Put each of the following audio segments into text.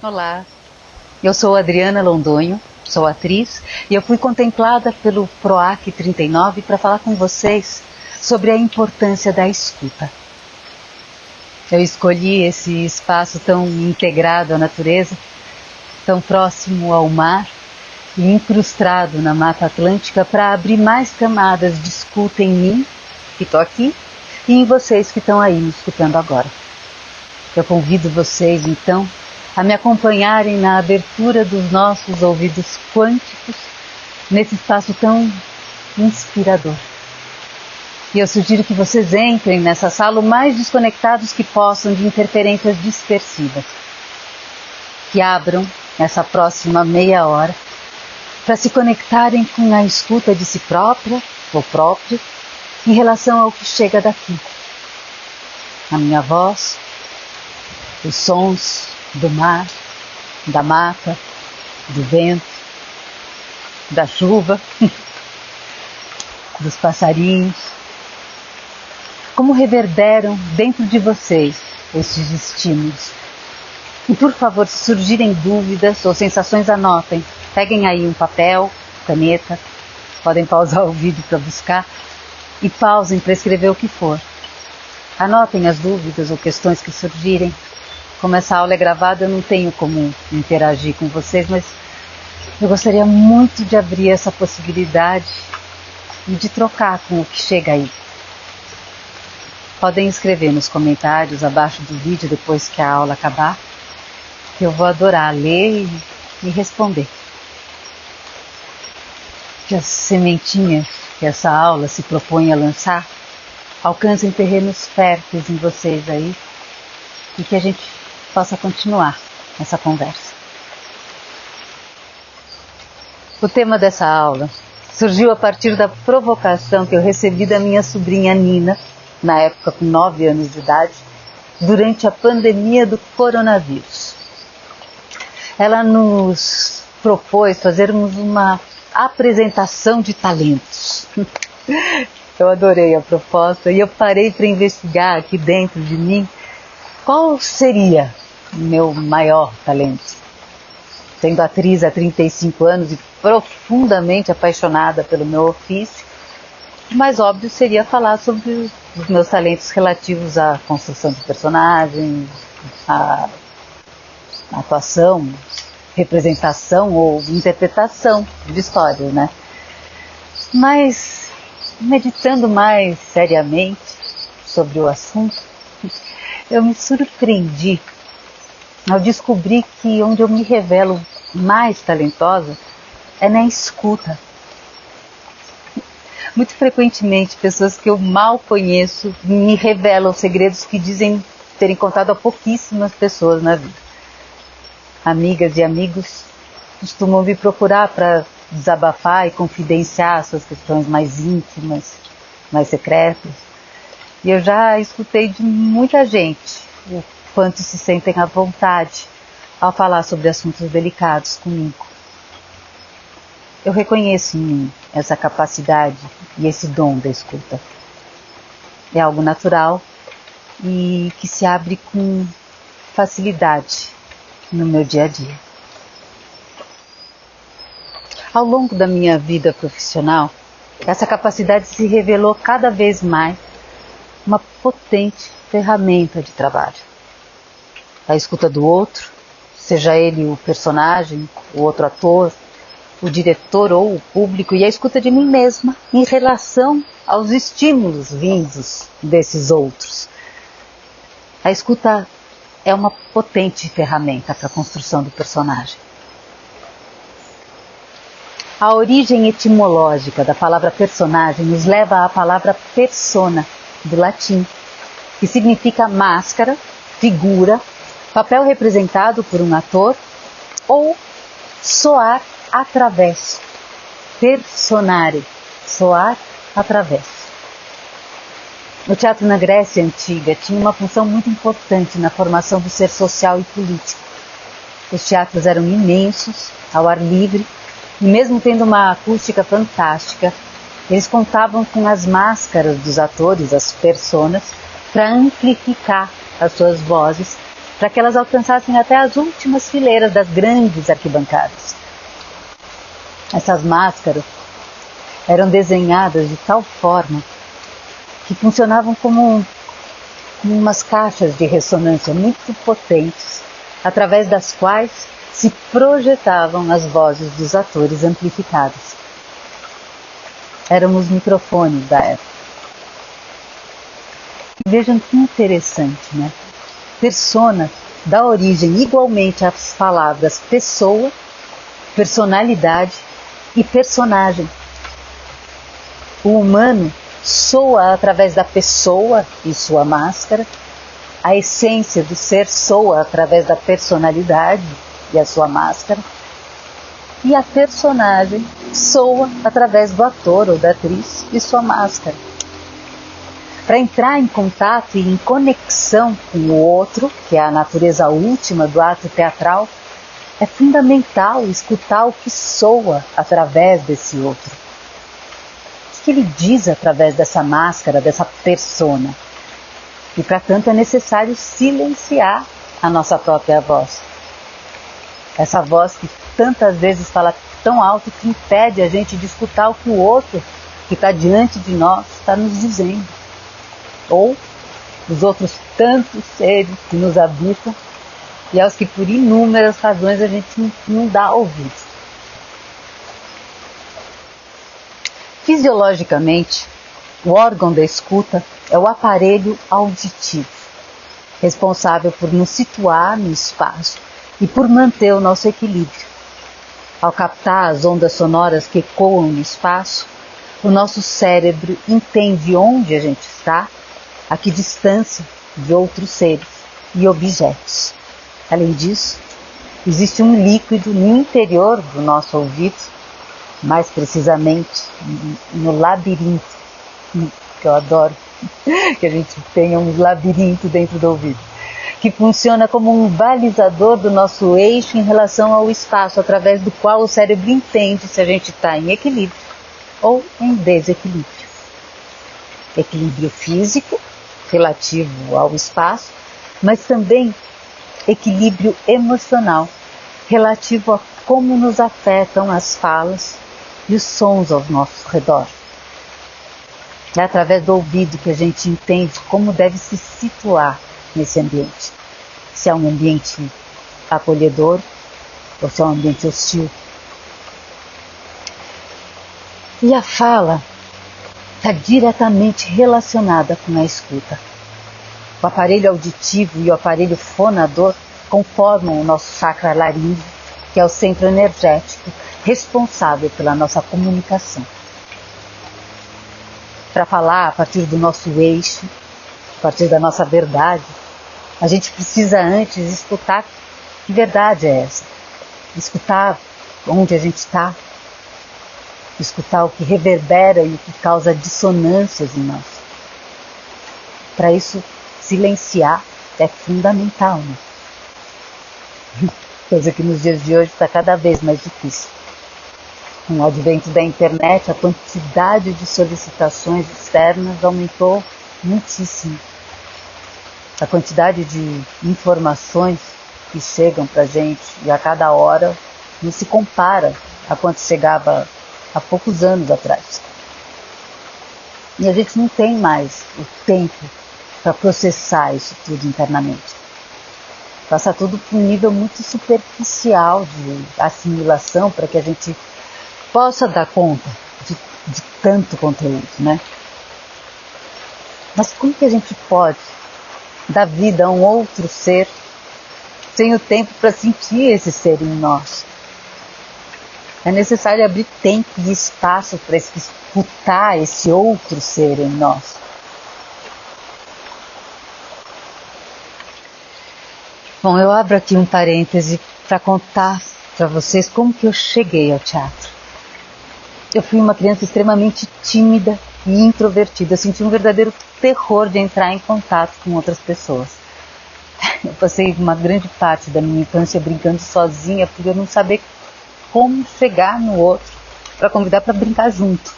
Olá, eu sou Adriana Londonho, sou atriz e eu fui contemplada pelo PROAC 39 para falar com vocês sobre a importância da escuta. Eu escolhi esse espaço tão integrado à natureza, tão próximo ao mar e incrustado na Mata Atlântica para abrir mais camadas de escuta em mim, que estou aqui, e em vocês que estão aí me escutando agora. Eu convido vocês, então, a me acompanharem na abertura dos nossos ouvidos quânticos nesse espaço tão inspirador. E eu sugiro que vocês entrem nessa sala o mais desconectados que possam de interferências dispersivas. Que abram essa próxima meia hora para se conectarem com a escuta de si própria ou próprio em relação ao que chega daqui. A minha voz, os sons do mar, da mata, do vento, da chuva, dos passarinhos. Como reverberam dentro de vocês estes estímulos. E por favor, se surgirem dúvidas ou sensações, anotem. Peguem aí um papel, caneta, podem pausar o vídeo para buscar e pausem para escrever o que for. Anotem as dúvidas ou questões que surgirem. Como essa aula é gravada, eu não tenho como interagir com vocês, mas eu gostaria muito de abrir essa possibilidade e de trocar com o que chega aí. Podem escrever nos comentários abaixo do vídeo depois que a aula acabar, que eu vou adorar ler e responder. Que as sementinhas que essa aula se propõe a lançar alcancem terrenos férteis em vocês aí e que a gente possa continuar essa conversa. O tema dessa aula surgiu a partir da provocação que eu recebi da minha sobrinha Nina, na época com 9 anos de idade, durante a pandemia do coronavírus. Ela nos propôs fazermos uma apresentação de talentos. Eu adorei a proposta e eu parei para investigar aqui dentro de mim qual seria o meu maior talento. Sendo atriz há 35 anos e profundamente apaixonada pelo meu ofício, o mais óbvio seria falar sobre os meus talentos relativos à construção de personagens, à atuação, representação ou interpretação de histórias, né? Mas, meditando mais seriamente sobre o assunto, eu me surpreendi ao descobrir que onde eu me revelo mais talentosa é na escuta. Muito frequentemente, pessoas que eu mal conheço me revelam segredos que dizem terem contado a pouquíssimas pessoas na vida. Amigas e amigos costumam me procurar para desabafar e confidenciar suas questões mais íntimas, mais secretas. E eu já escutei de muita gente o quanto se sentem à vontade ao falar sobre assuntos delicados comigo. Eu reconheço em mim essa capacidade e esse dom da escuta. É algo natural e que se abre com facilidade no meu dia a dia. Ao longo da minha vida profissional, essa capacidade se revelou cada vez mais uma potente ferramenta de trabalho. A escuta do outro, seja ele o personagem, o outro ator, o diretor ou o público, e a escuta de mim mesma em relação aos estímulos vindos desses outros. A escuta é uma potente ferramenta para a construção do personagem. A origem etimológica da palavra personagem nos leva à palavra persona, do latim, que significa máscara, figura, papel representado por um ator ou soar através, personare, soar através. O teatro na Grécia Antiga tinha uma função muito importante na formação do ser social e político. Os teatros eram imensos, ao ar livre, e mesmo tendo uma acústica fantástica, eles contavam com as máscaras dos atores, as personas, para amplificar as suas vozes para que elas alcançassem até as últimas fileiras das grandes arquibancadas. Essas máscaras eram desenhadas de tal forma que funcionavam como umas caixas de ressonância muito potentes, através das quais se projetavam as vozes dos atores amplificadas. Eram os microfones da época. Vejam que interessante, né? Persona dá origem igualmente às palavras pessoa, personalidade e personagem. O humano soa através da pessoa e sua máscara, a essência do ser soa através da personalidade e a sua máscara, e a personagem soa através do ator ou da atriz e sua máscara. Para entrar em contato e em conexão com o outro, que é a natureza última do ato teatral, é fundamental escutar o que soa através desse outro. O que ele diz através dessa máscara, dessa persona? E, para tanto, é necessário silenciar a nossa própria voz. Essa voz que tantas vezes fala tão alto que impede a gente de escutar o que o outro que está diante de nós está nos dizendo. Ou os outros tantos seres que nos habitam e aos que por inúmeras razões a gente não dá ouvido. Fisiologicamente, o órgão da escuta é o aparelho auditivo, responsável por nos situar no espaço e por manter o nosso equilíbrio. Ao captar as ondas sonoras que ecoam no espaço, o nosso cérebro entende onde a gente está, a que distância de outros seres e objetos. Além disso, existe um líquido no interior do nosso ouvido, mais precisamente no labirinto, que eu adoro, que a gente tenha um labirinto dentro do ouvido, que funciona como um balizador do nosso eixo em relação ao espaço, através do qual o cérebro entende se a gente está em equilíbrio ou em desequilíbrio. Equilíbrio físico, relativo ao espaço, mas também equilíbrio emocional, relativo a como nos afetam as falas e os sons ao nosso redor. É através do ouvido que a gente entende como deve se situar nesse ambiente. Se é um ambiente acolhedor ou se é um ambiente hostil. E a fala está diretamente relacionada com a escuta. O aparelho auditivo e o aparelho fonador conformam o nosso chakra laríngeo, que é o centro energético responsável pela nossa comunicação. Para falar a partir do nosso eixo, a partir da nossa verdade, a gente precisa antes escutar que verdade é essa. Escutar onde a gente está, escutar o que reverbera e o que causa dissonâncias em nós. Para isso, silenciar é fundamental, né? Coisa que nos dias de hoje está cada vez mais difícil. Com o advento da internet, a quantidade de solicitações externas aumentou muitíssimo. A quantidade de informações que chegam para a gente e a cada hora não se compara a quanto chegava há poucos anos atrás. E a gente não tem mais o tempo para processar isso tudo internamente. Passa tudo para um nível muito superficial de assimilação para que a gente possa dar conta de tanto conteúdo, né? Mas como que a gente pode dar vida a um outro ser sem o tempo para sentir esse ser em nós? É necessário abrir tempo e espaço para escutar esse outro ser em nós. Bom, eu abro aqui um parêntese para contar para vocês como que eu cheguei ao teatro. Eu fui uma criança extremamente tímida e introvertida. Eu senti um verdadeiro terror de entrar em contato com outras pessoas. Eu passei uma grande parte da minha infância brincando sozinha, porque eu não sabia como chegar no outro para convidar para brincar junto.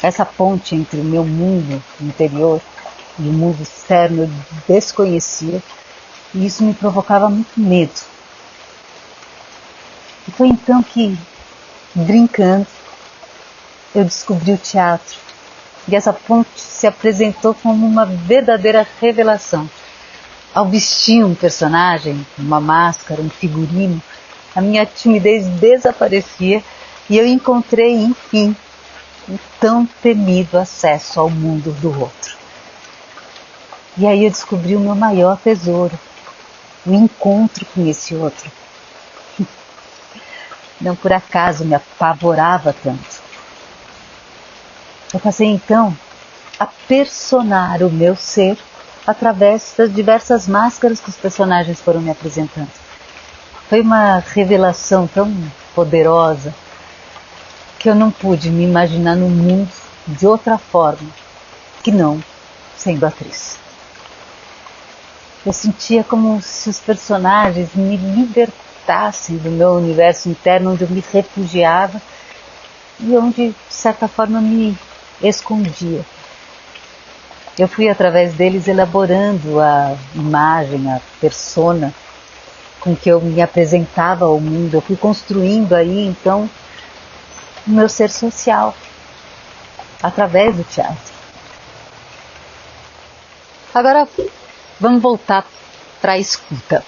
Essa ponte entre o meu mundo interior e o mundo externo eu desconhecia, e isso me provocava muito medo. E foi então que, brincando, eu descobri o teatro. E essa ponte se apresentou como uma verdadeira revelação. Ao vestir um personagem, uma máscara, um figurino, a minha timidez desaparecia e eu encontrei, enfim, o tão temido acesso ao mundo do outro. E aí eu descobri o meu maior tesouro, o encontro com esse outro. Não por acaso me apavorava tanto. Eu passei então a personar o meu ser através das diversas máscaras que os personagens foram me apresentando. Foi uma revelação tão poderosa que eu não pude me imaginar no mundo de outra forma que não sendo atriz. Eu sentia como se os personagens me libertassem do meu universo interno, onde eu me refugiava e onde, de certa forma, me escondia. Eu fui, através deles, elaborando a imagem, a persona com que eu me apresentava ao mundo. Eu fui construindo aí, então, o meu ser social, através do teatro. Agora, vamos voltar para a escuta.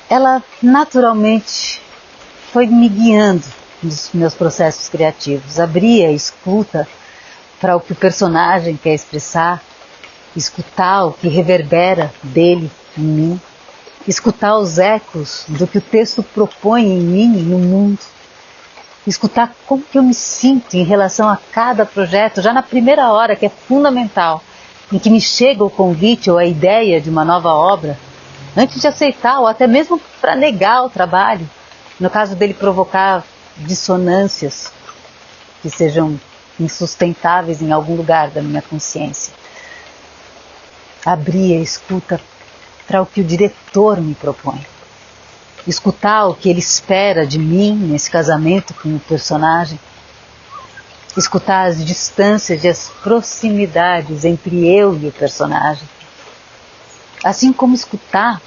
Ela, naturalmente, foi me guiando nos meus processos criativos. Abri a escuta para o que o personagem quer expressar, escutar o que reverbera dele em mim, escutar os ecos do que o texto propõe em mim e no mundo, escutar como que eu me sinto em relação a cada projeto, já na primeira hora, que é fundamental, em que me chega o convite ou a ideia de uma nova obra, antes de aceitar ou até mesmo para negar o trabalho, no caso dele provocar dissonâncias que sejam insustentáveis em algum lugar da minha consciência. Abrir a escuta para o que o diretor me propõe. Escutar o que ele espera de mim nesse casamento com o personagem. Escutar as distâncias e as proximidades entre eu e o personagem. Assim como escutar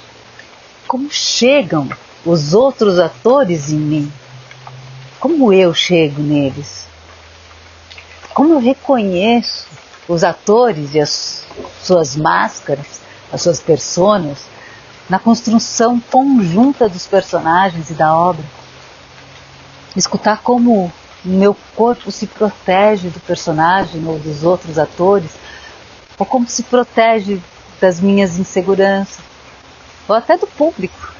como chegam os outros atores em mim. Como eu chego neles. Como eu reconheço os atores e as suas máscaras, as suas personas, na construção conjunta dos personagens e da obra. Escutar como o meu corpo se protege do personagem ou dos outros atores, ou como se protege das minhas inseguranças, ou até do público,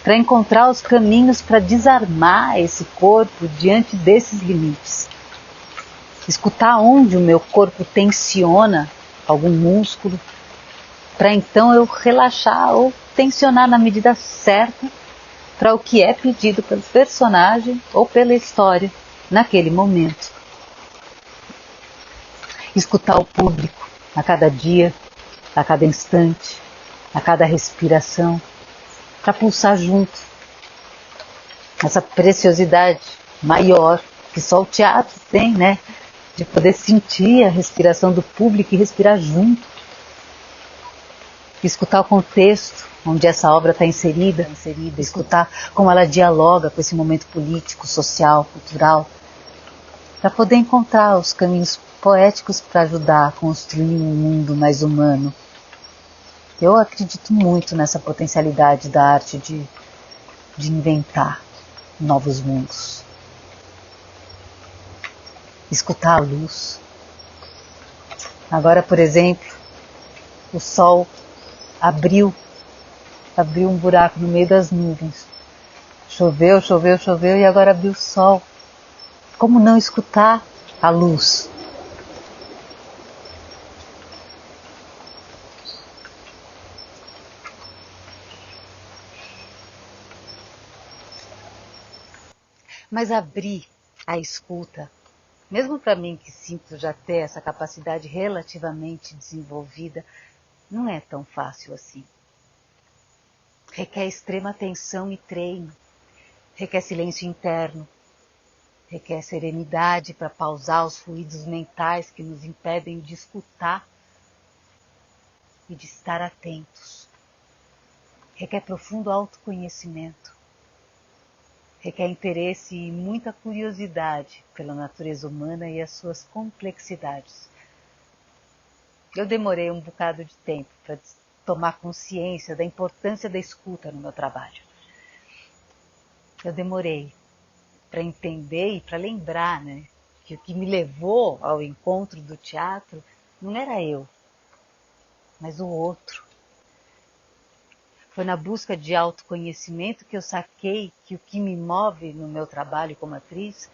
para encontrar os caminhos para desarmar esse corpo diante desses limites. Escutar onde o meu corpo tensiona algum músculo, para então eu relaxar ou tensionar na medida certa para o que é pedido pelo personagem ou pela história naquele momento. Escutar o público a cada dia, a cada instante, a cada respiração, para pulsar junto. Essa preciosidade maior que só o teatro tem, né? De poder sentir a respiração do público e respirar junto. Escutar o contexto onde essa obra está inserida, escutar como ela dialoga com esse momento político, social, cultural, para poder encontrar os caminhos poéticos para ajudar a construir um mundo mais humano. Eu acredito muito nessa potencialidade da arte de inventar novos mundos. Escutar a luz. Agora, por exemplo, o sol abriu um buraco no meio das nuvens. Choveu, choveu, choveu e agora abriu o sol. Como não escutar a luz? Mas abrir a escuta, mesmo para mim que sinto já ter essa capacidade relativamente desenvolvida, não é tão fácil assim. Requer extrema atenção e treino, requer silêncio interno, requer serenidade para pausar os fluidos mentais que nos impedem de escutar e de estar atentos. Requer profundo autoconhecimento. Requer interesse e muita curiosidade pela natureza humana e as suas complexidades. Eu demorei um bocado de tempo para tomar consciência da importância da escuta no meu trabalho. Eu demorei para entender e para lembrar, né, que o que me levou ao encontro do teatro não era eu, mas o outro. Foi na busca de autoconhecimento que eu saquei que o que me move no meu trabalho como atriz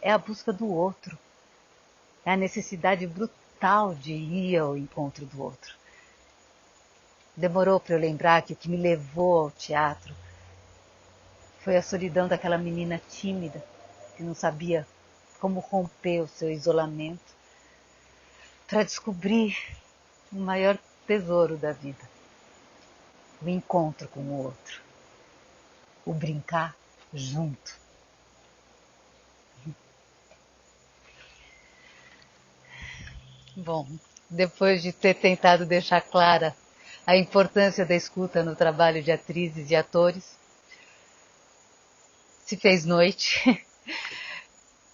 é a busca do outro. É a necessidade brutal de ir ao encontro do outro. Demorou para eu lembrar que o que me levou ao teatro foi a solidão daquela menina tímida que não sabia como romper o seu isolamento para descobrir o maior tesouro da vida. O encontro com o outro. O brincar junto. Bom, depois de ter tentado deixar clara a importância da escuta no trabalho de atrizes e atores, se fez noite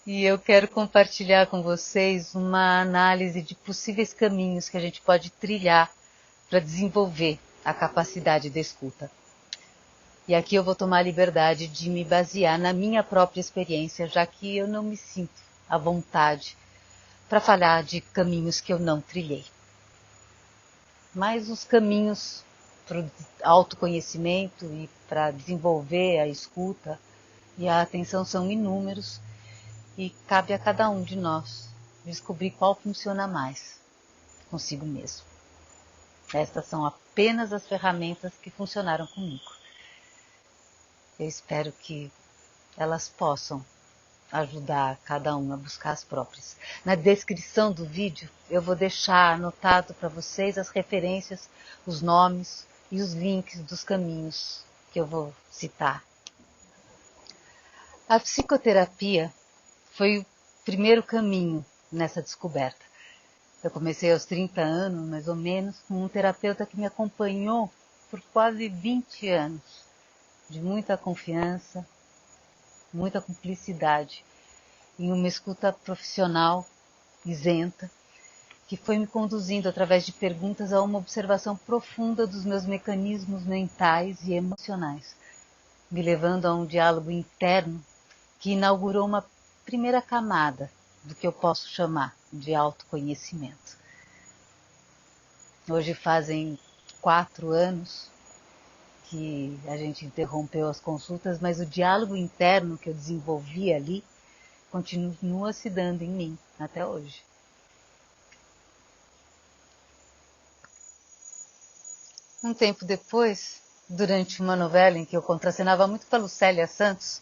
e eu quero compartilhar com vocês uma análise de possíveis caminhos que a gente pode trilhar para desenvolver a capacidade da escuta. E aqui eu vou tomar a liberdade de me basear na minha própria experiência, já que eu não me sinto à vontade para falar de caminhos que eu não trilhei. Mas os caminhos para o autoconhecimento e para desenvolver a escuta e a atenção são inúmeros e cabe a cada um de nós descobrir qual funciona mais consigo mesmo. Estas são apenas as ferramentas que funcionaram comigo. Eu espero que elas possam ajudar cada um a buscar as próprias. Na descrição do vídeo eu vou deixar anotado para vocês as referências, os nomes e os links dos caminhos que eu vou citar. A psicoterapia foi o primeiro caminho nessa descoberta. Eu comecei aos 30 anos, mais ou menos, com um terapeuta que me acompanhou por quase 20 anos, de muita confiança, muita cumplicidade, em uma escuta profissional, isenta, que foi me conduzindo através de perguntas a uma observação profunda dos meus mecanismos mentais e emocionais, me levando a um diálogo interno que inaugurou uma primeira camada do que eu posso chamar de autoconhecimento. Hoje fazem 4 anos que a gente interrompeu as consultas, mas o diálogo interno que eu desenvolvi ali continua se dando em mim até hoje. Um tempo depois, durante uma novela em que eu contracenava muito com a Lucélia Santos,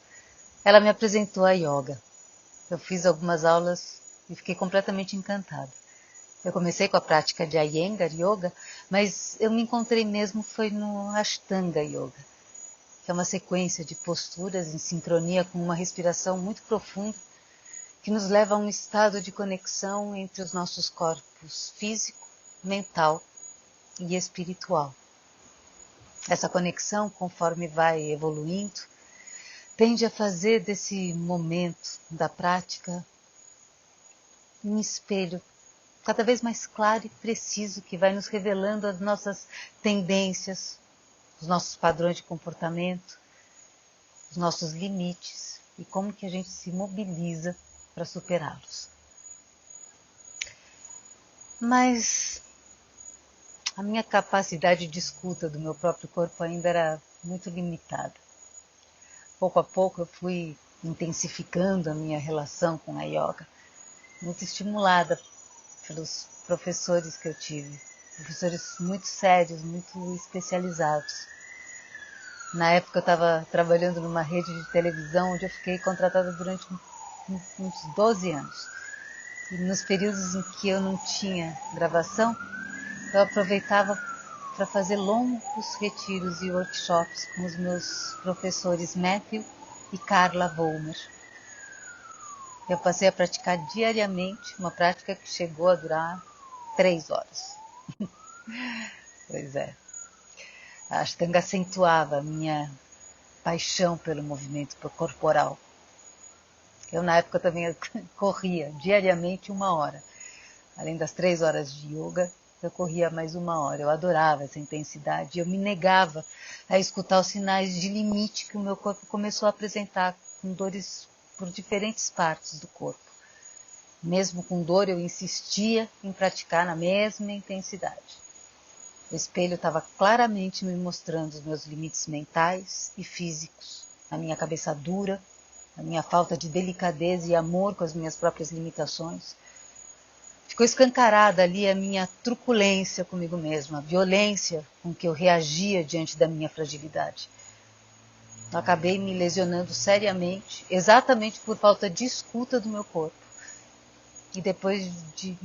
ela me apresentou a yoga. Eu fiz algumas aulas e fiquei completamente encantada. Eu comecei com a prática de Iyengar Yoga, mas eu me encontrei mesmo foi no Ashtanga Yoga, que é uma sequência de posturas em sincronia com uma respiração muito profunda, que nos leva a um estado de conexão entre os nossos corpos físico, mental e espiritual. Essa conexão, conforme vai evoluindo, tende a fazer desse momento da prática um espelho cada vez mais claro e preciso que vai nos revelando as nossas tendências, os nossos padrões de comportamento, os nossos limites e como que a gente se mobiliza para superá-los. Mas a minha capacidade de escuta do meu próprio corpo ainda era muito limitada. Pouco a pouco eu fui intensificando a minha relação com a yoga, muito estimulada pelos professores que eu tive, professores muito sérios, muito especializados. Na época eu estava trabalhando numa rede de televisão onde eu fiquei contratada durante uns 12 anos. E nos períodos em que eu não tinha gravação, eu aproveitava para fazer longos retiros e workshops com os meus professores Matthew e Carla Vollmer. Eu passei a praticar diariamente, uma prática que chegou a durar 3 horas. Pois é. A Ashtanga acentuava a minha paixão pelo movimento corporal. Eu, na época, também corria diariamente 1 hora. Além das 3 horas de yoga, eu corria mais 1 hora. Eu adorava essa intensidade. Eu me negava a escutar os sinais de limite que o meu corpo começou a apresentar, com dores por diferentes partes do corpo. Mesmo com dor, eu insistia em praticar na mesma intensidade. O espelho estava claramente me mostrando os meus limites mentais e físicos, a minha cabeça dura, a minha falta de delicadeza e amor com as minhas próprias limitações. Ficou escancarada ali a minha truculência comigo mesma, a violência com que eu reagia diante da minha fragilidade. Eu acabei me lesionando seriamente, exatamente por falta de escuta do meu corpo. E depois de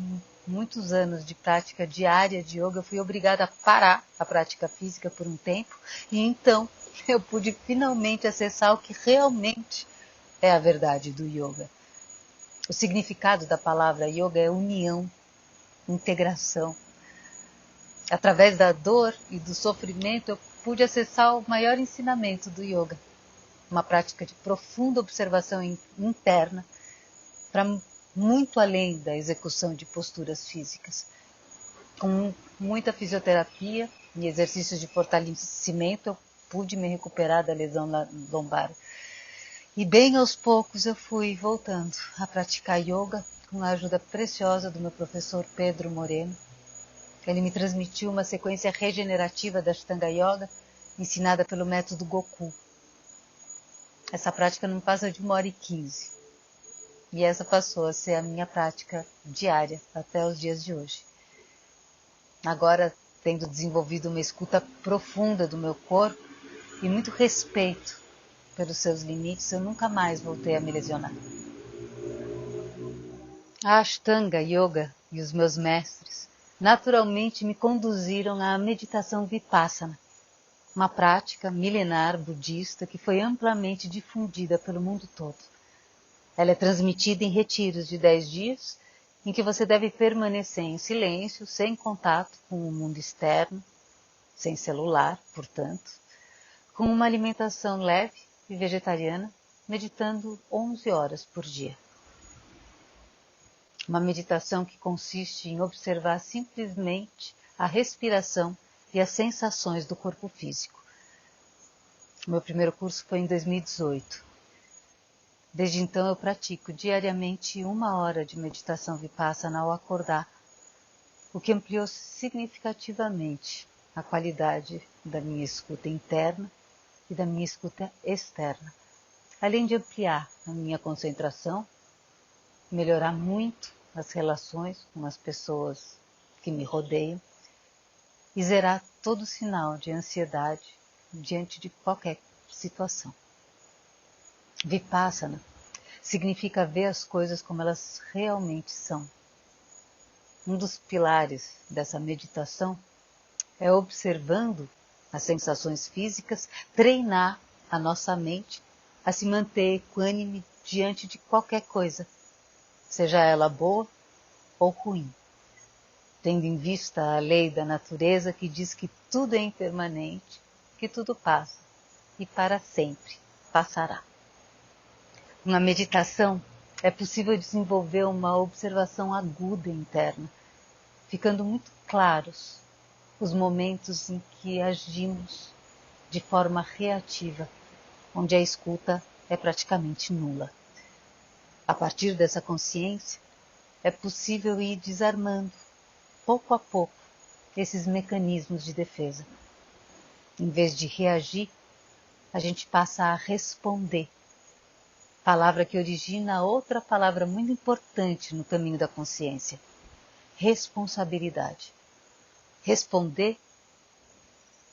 muitos anos de prática diária de yoga, eu fui obrigada a parar a prática física por um tempo, e então eu pude finalmente acessar o que realmente é a verdade do yoga. O significado da palavra yoga é união, integração. Através da dor e do sofrimento, eu pude acessar o maior ensinamento do yoga, uma prática de profunda observação interna, para muito além da execução de posturas físicas. Com muita fisioterapia e exercícios de fortalecimento, eu pude me recuperar da lesão lombar. E bem aos poucos eu fui voltando a praticar yoga com a ajuda preciosa do meu professor Pedro Moreno. Ele me transmitiu uma sequência regenerativa da Ashtanga Yoga, ensinada pelo método Goku. Essa prática não passa de 1h15. E essa passou a ser a minha prática diária até os dias de hoje. Agora, tendo desenvolvido uma escuta profunda do meu corpo e muito respeito pelos seus limites, eu nunca mais voltei a me lesionar. A Ashtanga Yoga e os meus mestres naturalmente me conduziram à meditação Vipassana, uma prática milenar budista que foi amplamente difundida pelo mundo todo. Ela é transmitida em retiros de 10 dias, em que você deve permanecer em silêncio, sem contato com o mundo externo, sem celular, portanto, com uma alimentação leve e vegetariana, meditando 11 horas por dia. Uma meditação que consiste em observar simplesmente a respiração e as sensações do corpo físico. O meu primeiro curso foi em 2018. Desde então eu pratico diariamente 1 hora de meditação Vipassana ao acordar, o que ampliou significativamente a qualidade da minha escuta interna e da minha escuta externa, além de ampliar a minha concentração, melhorar muito as relações com as pessoas que me rodeiam e zerar todo sinal de ansiedade diante de qualquer situação. Vipassana significa ver as coisas como elas realmente são. Um dos pilares dessa meditação é, observando as sensações físicas, treinar a nossa mente a se manter equânime diante de qualquer coisa, seja ela boa ou ruim, tendo em vista a lei da natureza que diz que tudo é impermanente, que tudo passa e para sempre passará. Na meditação, é possível desenvolver uma observação aguda interna, ficando muito claros os momentos em que agimos de forma reativa, onde a escuta é praticamente nula. A partir dessa consciência, é possível ir desarmando, pouco a pouco, esses mecanismos de defesa. Em vez de reagir, a gente passa a responder. Palavra que origina outra palavra muito importante no caminho da consciência: responsabilidade. Responder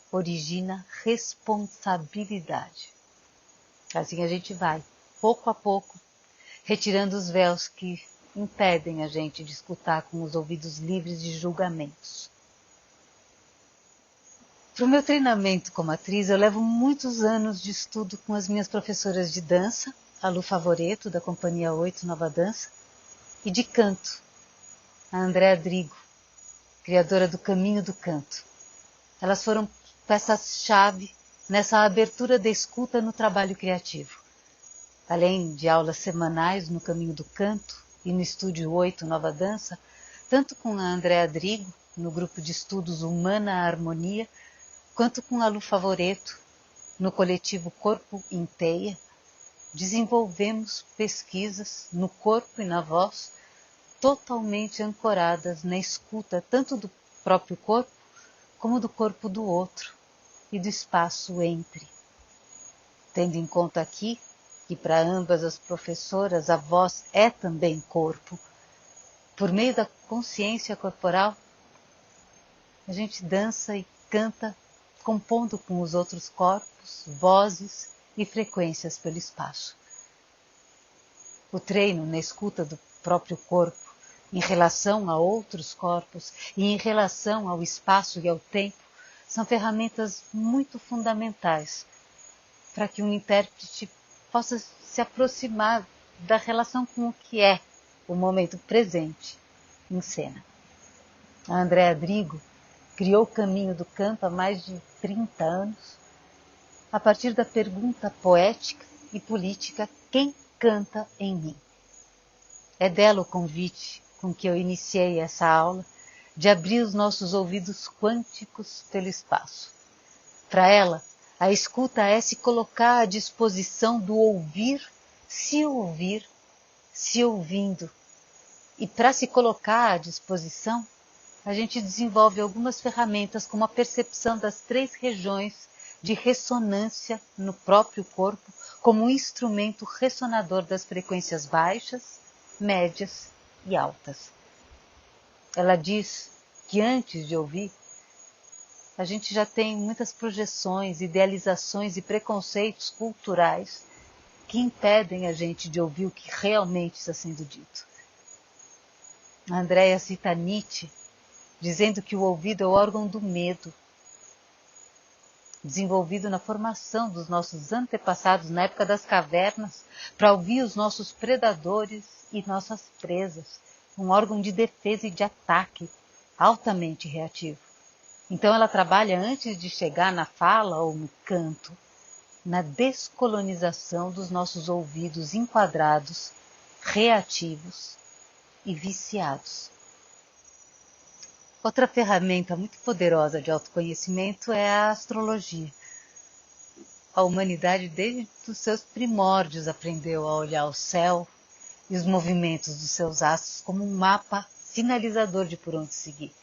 origina responsabilidade. Assim a gente vai, pouco a pouco, retirando os véus que impedem a gente de escutar com os ouvidos livres de julgamentos. Para o meu treinamento como atriz, eu levo muitos anos de estudo com as minhas professoras de dança a Lu Favoreto, da Companhia 8 Nova Dança, e de canto, a Andréa Drigo, criadora do Caminho do Canto. Elas foram peças-chave nessa abertura da escuta no trabalho criativo. Além de aulas semanais no Caminho do Canto e no Estúdio 8 Nova Dança, tanto com a Andréa Drigo, no grupo de estudos Humana Harmonia, quanto com a Lu Favoreto, no coletivo Corpo em Teia, desenvolvemos pesquisas no corpo e na voz totalmente ancoradas na escuta tanto do próprio corpo como do corpo do outro e do espaço entre. Tendo em conta aqui que para ambas as professoras a voz é também corpo, por meio da consciência corporal, a gente dança e canta compondo com os outros corpos, vozes e frequências pelo espaço. O treino na escuta do próprio corpo em relação a outros corpos e em relação ao espaço e ao tempo são ferramentas muito fundamentais para que um intérprete possa se aproximar da relação com o que é o momento presente em cena. A Andréa Drigo criou o Caminho do Canto há mais de 30 anos, a partir da pergunta poética e política: quem canta em mim? É dela o convite com que eu iniciei essa aula, de abrir os nossos ouvidos quânticos pelo espaço. Para ela, a escuta é se colocar à disposição do ouvir, se ouvindo. E para se colocar à disposição, a gente desenvolve algumas ferramentas como a percepção das 3 regiões de ressonância no próprio corpo como um instrumento ressonador das frequências baixas, médias e altas. Ela diz que antes de ouvir, a gente já tem muitas projeções, idealizações e preconceitos culturais que impedem a gente de ouvir o que realmente está sendo dito. A Andréa cita Nietzsche, dizendo que o ouvido é o órgão do medo, desenvolvido na formação dos nossos antepassados na época das cavernas, para ouvir os nossos predadores e nossas presas, um órgão de defesa e de ataque, altamente reativo. Então ela trabalha antes de chegar na fala ou no canto, na descolonização dos nossos ouvidos enquadrados, reativos e viciados. Outra ferramenta muito poderosa de autoconhecimento é a astrologia. A humanidade, desde os seus primórdios, aprendeu a olhar o céu e os movimentos dos seus astros como um mapa sinalizador de por onde seguir.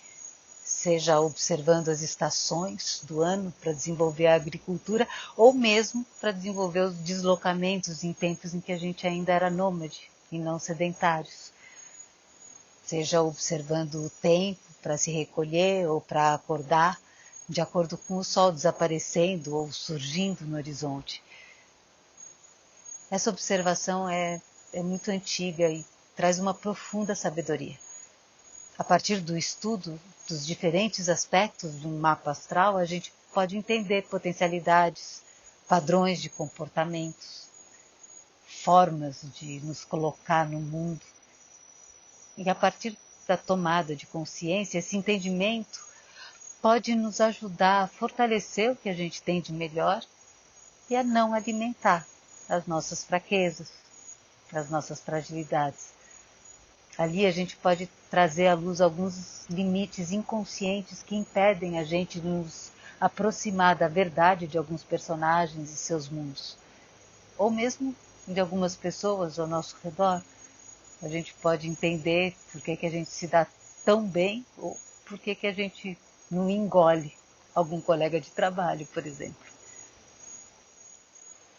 Seja observando as estações do ano para desenvolver a agricultura, ou mesmo para desenvolver os deslocamentos em tempos em que a gente ainda era nômade e não sedentários. Seja observando o tempo para se recolher ou para acordar, de acordo com o sol desaparecendo ou surgindo no horizonte. Essa observação é muito antiga e traz uma profunda sabedoria. A partir do estudo dos diferentes aspectos de um mapa astral, a gente pode entender potencialidades, padrões de comportamentos, formas de nos colocar no mundo. E a partir da tomada de consciência, esse entendimento pode nos ajudar a fortalecer o que a gente tem de melhor e a não alimentar as nossas fraquezas, as nossas fragilidades. Ali a gente pode trazer à luz alguns limites inconscientes que impedem a gente de nos aproximar da verdade de alguns personagens e seus mundos. Ou mesmo de algumas pessoas ao nosso redor. A gente pode entender por que a gente se dá tão bem ou por que a gente não engole algum colega de trabalho, por exemplo.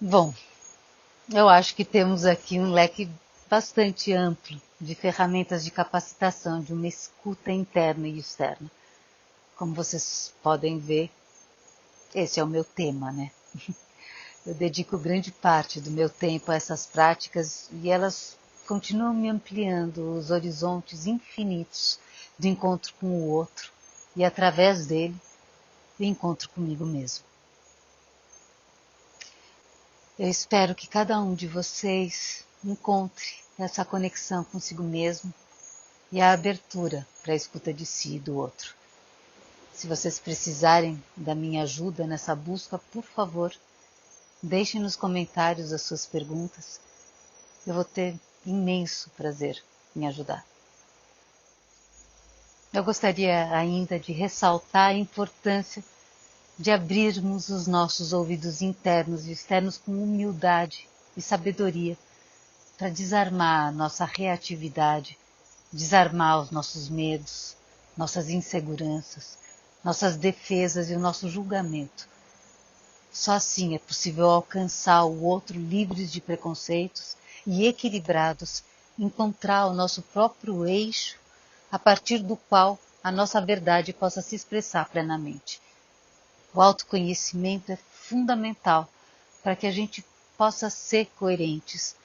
Bom, eu acho que temos aqui um leque bastante amplo de ferramentas de capacitação de uma escuta interna e externa. Como vocês podem ver, esse é o meu tema, né? Eu dedico grande parte do meu tempo a essas práticas e elas continuam me ampliando os horizontes infinitos do encontro com o outro e, através dele, o encontro comigo mesmo. Eu espero que cada um de vocês encontre essa conexão consigo mesmo e a abertura para a escuta de si e do outro. Se vocês precisarem da minha ajuda nessa busca, por favor, deixem nos comentários as suas perguntas. Eu vou ter imenso prazer em ajudar. Eu gostaria ainda de ressaltar a importância de abrirmos os nossos ouvidos internos e externos com humildade e sabedoria para desarmar a nossa reatividade, desarmar os nossos medos, nossas inseguranças, nossas defesas e o nosso julgamento. Só assim é possível alcançar o outro livres de preconceitos e equilibrados, encontrar o nosso próprio eixo a partir do qual a nossa verdade possa se expressar plenamente. O autoconhecimento é fundamental para que a gente possa ser coerentes,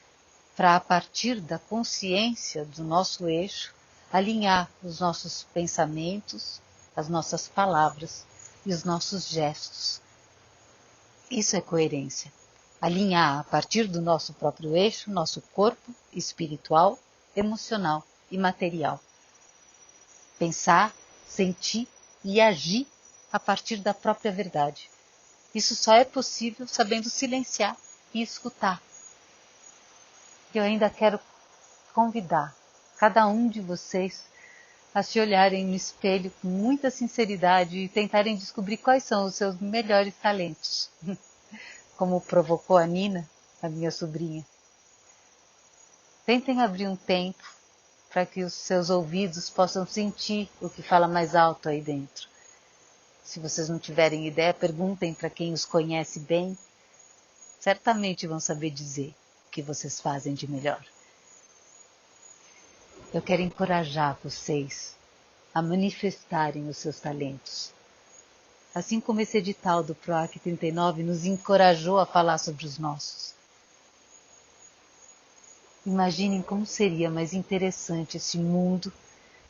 para a partir da consciência do nosso eixo, alinhar os nossos pensamentos, as nossas palavras e os nossos gestos. Isso é coerência. Alinhar a partir do nosso próprio eixo, nosso corpo espiritual, emocional e material. Pensar, sentir e agir a partir da própria verdade. Isso só é possível sabendo silenciar e escutar. Eu ainda quero convidar cada um de vocês a se olharem no espelho com muita sinceridade e tentarem descobrir quais são os seus melhores talentos. Como provocou a Nina, a minha sobrinha. Tentem abrir um tempo para que os seus ouvidos possam sentir o que fala mais alto aí dentro. Se vocês não tiverem ideia, perguntem para quem os conhece bem. Certamente vão saber dizer o que vocês fazem de melhor. Eu quero encorajar vocês a manifestarem os seus talentos. Assim como esse edital do PROAC 39 nos encorajou a falar sobre os nossos. Imaginem como seria mais interessante esse mundo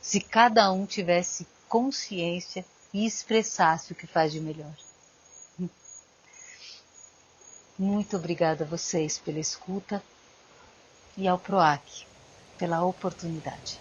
se cada um tivesse consciência e expressasse o que faz de melhor. Muito obrigada a vocês pela escuta e ao PROAC pela oportunidade.